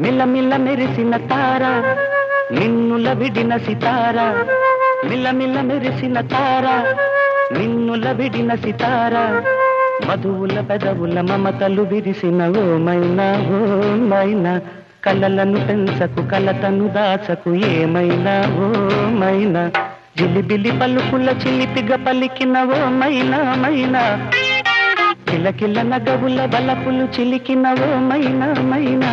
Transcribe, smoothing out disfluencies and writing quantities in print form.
మిల్లమిల్ల మెరిసిన తార నిన్నుల విడిన సితార మిల్లమిల్ల మెరిసిన తార నిన్నుల విడిన సితార మధువుల పెదవుల మమతలు విరిసిన ఓ మైనా కలలను పెంచకు కలతను దాచకు ఏమైనా ఓ మైనా జిలిబిలి పలుకుల చిలిపిగా పలికిన ఓ మైనా కిలకిల నగవుల బలపులు చిలికిన ఓ మైనా